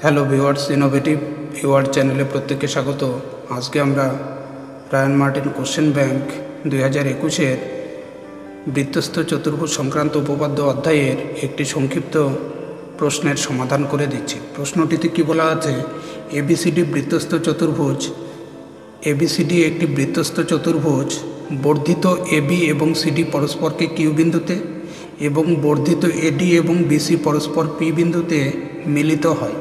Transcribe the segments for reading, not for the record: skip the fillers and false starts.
Hello viewers, innovative viewer চ্যানেলে প্রত্যেককে স্বাগত। আজকে আমরা রায়ান মার্টিন কোশ্চেন ব্যাংক 2021-এর বৃত্তস্থ চতুর্ভুজ সংক্রান্ত উপপাদ্য অধ্যায়ের একটি সংক্ষিপ্ত প্রশ্নের সমাধান করে দিচ্ছি। প্রশ্নটিতে কি বলা আছে? এবিসিডি বৃত্তস্থ চতুর্ভুজ। এবিসিডি একটি বৃত্তস্থ চতুর্ভুজ। বর্ধিত এবি এবং সিডি পরস্পরকে কিউ বিন্দুতে এবং বর্ধিত এডি এবং বিসি পরস্পর পি বিন্দুতে মিলিত হয়।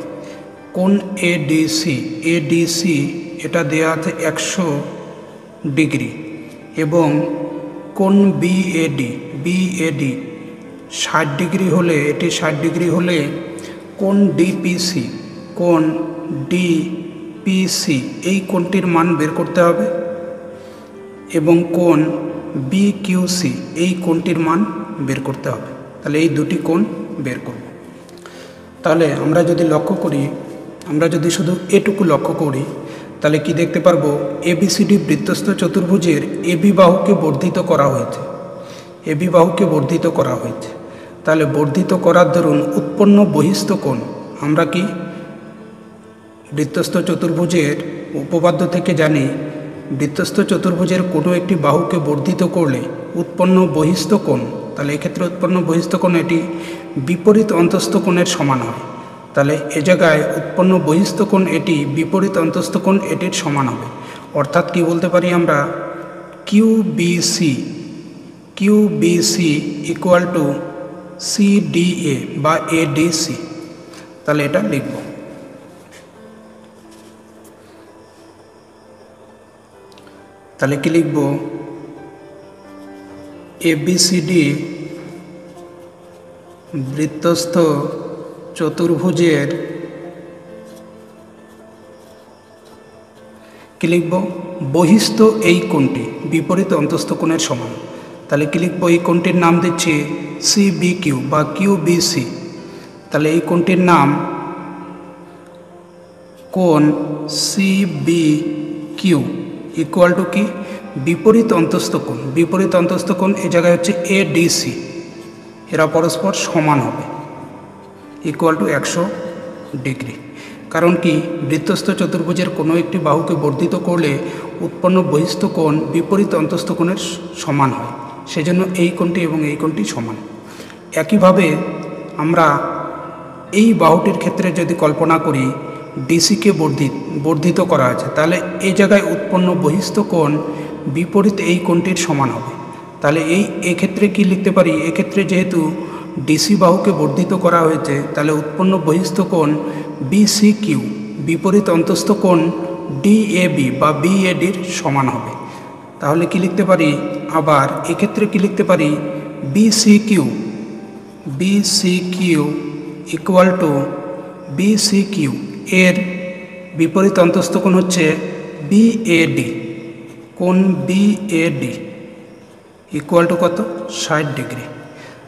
কোণ এডিসি এটা দেওয়া আছে 100 ডিগ্রি এবং কোণ বিএডি 60 ডিগ্রি হলে, এটি 60 ডিগ্রি হলে কোণ ডিপিসি এই কোণটির মান বের করতে হবে এবং কোণ বিকিউসি এই কোণটির মান বের করতে হবে। তাহলে এই দুটি কোণ বের করব। তাহলে আমরা যদি লক্ষ্য করি, আমরা যদি শুধু এটুকু লক্ষ্য করি, তাহলে কি দেখতে পারবো? এবিসিডি বৃত্তস্থ চতুর্ভুজের এবি বাহুকে বর্ধিত করা হয়েছে। এবি বাহুকে বর্ধিত করা হয়েছে। তাহলে বর্ধিত করার দরুন উৎপন্ন বহিস্থ কোণ, আমরা কি বৃত্তস্থ চতুর্ভুজের উপপাদ্য থেকে জানি, বৃত্তস্থ চতুর্ভুজের কোনো একটি বাহুকে বর্ধিত করলে উৎপন্ন বহিস্থ কোণ, তাহলে এক্ষেত্রে উৎপন্ন বহিস্থ কোণ এটি বিপরীত অন্তস্থ কোণের সমান হয়। তাহলে এ জায়গায় উৎপন্ন বহিস্থ কোণ এটি বিপরীত অন্তস্থ কোণ এটির সমান হবে। অর্থাৎ কি বলতে পারি আমরা? কিউবিসি ইকুয়াল টু সিডিএ বা এডিসি। তাহলে এটা লিখব। তাহলে কি লিখব? এবিসিডি বৃত্তস্থ চতুর্ভুজের কি লিখব? বহিস্থ এই কোণটি বিপরীত অন্তস্থ কোণের সমান। তাহলে কি লিখব? এই কোণটির নাম দিচ্ছি সিবিকিউ বা কিউবিসি। তাহলে এই কোণটির নাম কোণ সিবিকিউ ইকুয়াল টু কি? বিপরীত অন্তস্থ কোণ। বিপরীত অন্তস্থ কোণ এই জায়গায় হচ্ছে এডিসি, এরা পরস্পর সমান হবে, ইকুয়াল টু 100 ডিগ্রি। কারণ কি? বৃত্তস্থ চতুর্ভুজের কোনো একটি বাহুকে বর্ধিত করলে উৎপন্ন বহিস্থ কোণ বিপরীত অন্তস্থ কোণের সমান হয়, সেজন্য এই কোণটি এবং এই কোণটি সমান। একইভাবে আমরা এই বাহুটির ক্ষেত্রে যদি কল্পনা করি, ডিসিকে বর্ধিত করা আছে, তাহলে এই জায়গায় উৎপন্ন বহিস্থ কোণ বিপরীত এই কোণটির সমান হবে। তাহলে এক্ষেত্রে কি লিখতে পারি? এক্ষেত্রে যেহেতু ডিসি বাহুকে বর্ধিত করা হয়েছে, তাহলে উৎপন্ন বহিস্থ কোণ বিসিকিউ বিপরীত অন্তস্থ কোণ ডিএবি বা বিএডির সমান হবে। তাহলে কি লিখতে পারি? আবার এক্ষেত্রে কি লিখতে পারি? বিসিকিউ ইকুয়াল টু বিসিকিউ এর বিপরীত অন্তস্থ কোণ হচ্ছে বিএডি। কোণ বিএডি ইকুয়াল টু কত? 60 ডিগ্রি।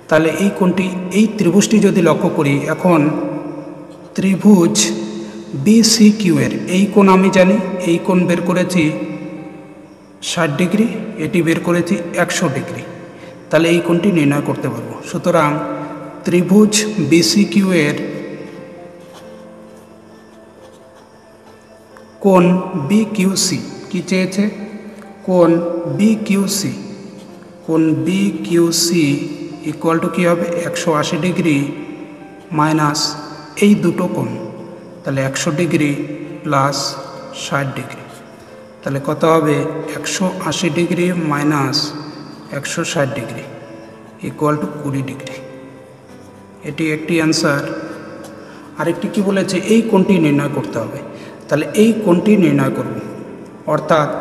তাহলে এই কোণটি, এই ত্রিভুজটি যদি লক্ষ্য করি, এখন ত্রিভুজ বিসিকিউ এর এই কোণ আমি জানি, এই কোণ বের করেছি 60 ডিগ্রি, এটি বের করেছি 100 ডিগ্রি। তাহলে এই কোণটি নির্ণয় করতে পারবো। সুতরাং ত্রিভুজ বিসিকিউ এর কোণ বিকিউসি কি চেয়েছে? কোণ বিকিউসি ইকুয়াল টু কী হবে? 180 ডিগ্রি মাইনাস এই দুটো কোণ, তাহলে 100 ডিগ্রি প্লাস 60 ডিগ্রি। তাহলে কত হবে? 180 degree minus 160 degree equal to 20 degree. এটি একটি অ্যান্সার। আরেকটি কি বলেছে? এই কোণটি নির্ণয় করতে হবে। তাহলে এই কোণটি নির্ণয় করব, অর্থাৎ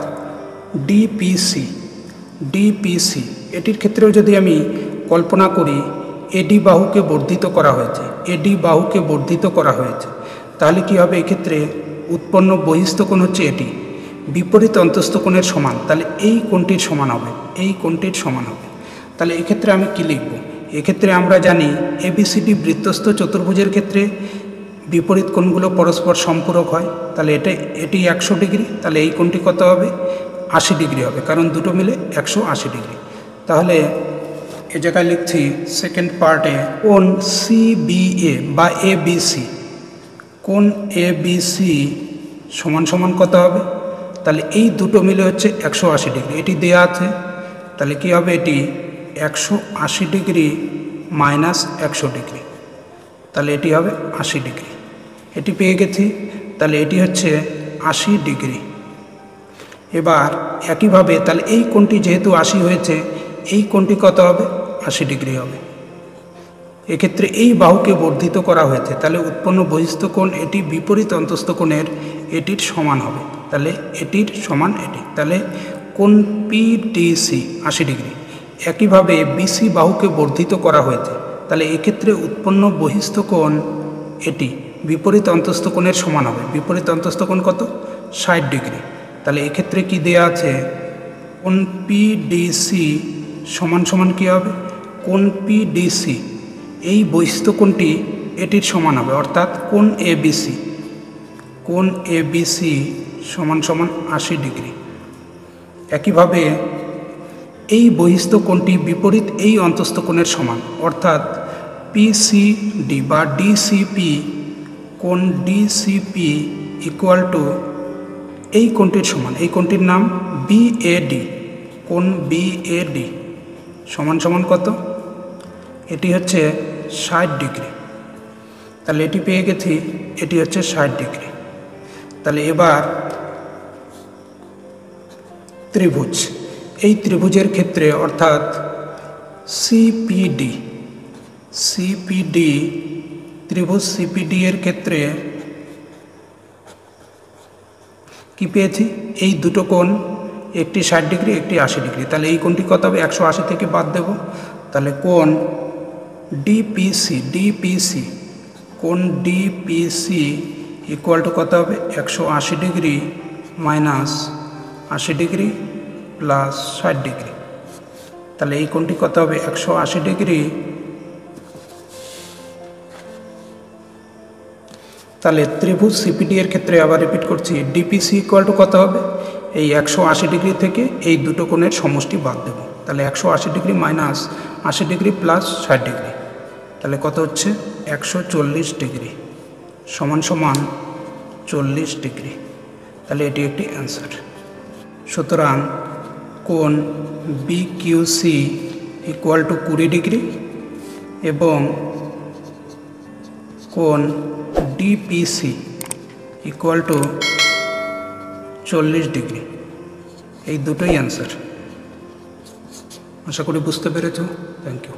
ডিপিসি এটির ক্ষেত্রেও যদি আমি কল্পনা করি, এডি বাহুকে বর্ধিত করা হয়েছে, তাহলে কি হবে? এক্ষেত্রে উৎপন্ন বহিস্থ কোণ হচ্ছে এটি বিপরীত অন্তস্থ কোণের সমান, তাহলে এই কোণটির সমান হবে, তাহলে এক্ষেত্রে আমি কি লিখব? এক্ষেত্রে আমরা জানি এবিসিডি বৃত্তস্থ চতুর্ভুজের ক্ষেত্রে বিপরীত কোণগুলো পরস্পর সম্পূরক হয়। তাহলে এটি 100 ডিগ্রি, তাহলে এই কোণটি কত হবে? 80 ডিগ্রি হবে, কারণ দুটো মিলে 180 ডিগ্রি। তাহলে এ জায়গায় লিখছি সেকেন্ড পার্টে কোণ সিবিএ বা এবিসি, কোণ এবিসি সমান সমান কত হবে? তাহলে এই দুটো মিলে হচ্ছে 180 ডিগ্রি, এটি দেয়া আছে। তাহলে কি হবে? এটি 180 ডিগ্রি মাইনাস 100 ডিগ্রি, তাহলে এটি হবে 80 ডিগ্রি। এটি পেয়ে গেছি, তাহলে এটি হচ্ছে 80 ডিগ্রি। এবার একইভাবে তাহলে এই কোণটি যেহেতু 80 হয়েছে, এই কোণটি কত হবে? 80 ডিগ্রি হবে। এক্ষেত্রে এই বাহুকে বর্ধিত করা হয়েছে, তাহলে উৎপন্ন বহিস্থ কোণ এটি বিপরীত অন্তস্থ কোণের এটির সমান হবে। তাহলে এটির সমান এটি, তাহলে কোণ পিডিসি 80 ডিগ্রি। একইভাবে বিসি বাহুকে বর্ধিত করা হয়েছে, তাহলে এক্ষেত্রে উৎপন্ন বহিস্থ কোণ এটি বিপরীত অন্তস্থ কোণের সমান হবে। বিপরীত অন্তস্থ কোণ কত? 60 ডিগ্রি। তাহলে এক্ষেত্রে কি দেয়া আছে? কোণ পিডিসি সমান সমান কী হবে? কোণ পিডিসি এই বহিস্থ কোণটি এটির সমান হবে, অর্থাৎ কোণ এবিসি। কোণ এবিসি সমান সমান 80 ডিগ্রি। একইভাবে এই বহিস্থ কোণটি বিপরীত এই অন্তস্থ কোণের সমান, অর্থাৎ পিসিডি বা ডিসিপি, কোণ ডিসিপি ইকুয়াল টু এই কোণটির সমান। এই কোণটির নাম বিএডি। কোণ বিএডি সমান সমান কত? এটি হচ্ছে 60 ডিগ্রি। তাহলে এটি পেয়ে গেছি, এটি হচ্ছে 60 ডিগ্রি। তাহলে এবার ত্রিভুজ, এই ত্রিভুজের ক্ষেত্রে অর্থাৎ সিপিডি ত্রিভুজ সিপিডি এর ক্ষেত্রে কি পেয়েছি? এই দুটো কোণ, একটি 60 ডিগ্রি, একটি 80 ডিগ্রি। তাহলে এই কোণটি কত হবে? 180 থেকে বাদ দেব। তাহলে কোণ ডিপিসি কোণ ডিপিসি ইকুয়াল টু কত হবে? 180 degree minus 80 degree plus 60 degree. তাহলে এই কোণটি কত হবে? 180 ডিগ্রি। তাহলে ত্রিভুজ সিপিডি এর ক্ষেত্রে আবার রিপিট করছি, ডিপিসি ইকুয়াল টু কত হবে? এই 180 ডিগ্রি থেকে এই দুটো কোণের সমষ্টি বাদ দেব। তাহলে 180 degree minus 80 degree plus 60 degree, তাহলে কত হচ্ছে? 140 ডিগ্রি সমান সমান 40 ডিগ্রি। তাহলে এটি একটি অ্যান্সার। সুতরাং কোণ বিকিউসি ইকুয়াল টু 20 ডিগ্রি এবং কোণ ডিপিসি ইকুয়াল টু 40 ডিগ্রি, এই দুটোই অ্যান্সার। আশা করি বুঝতে পেরেছ। Thank you.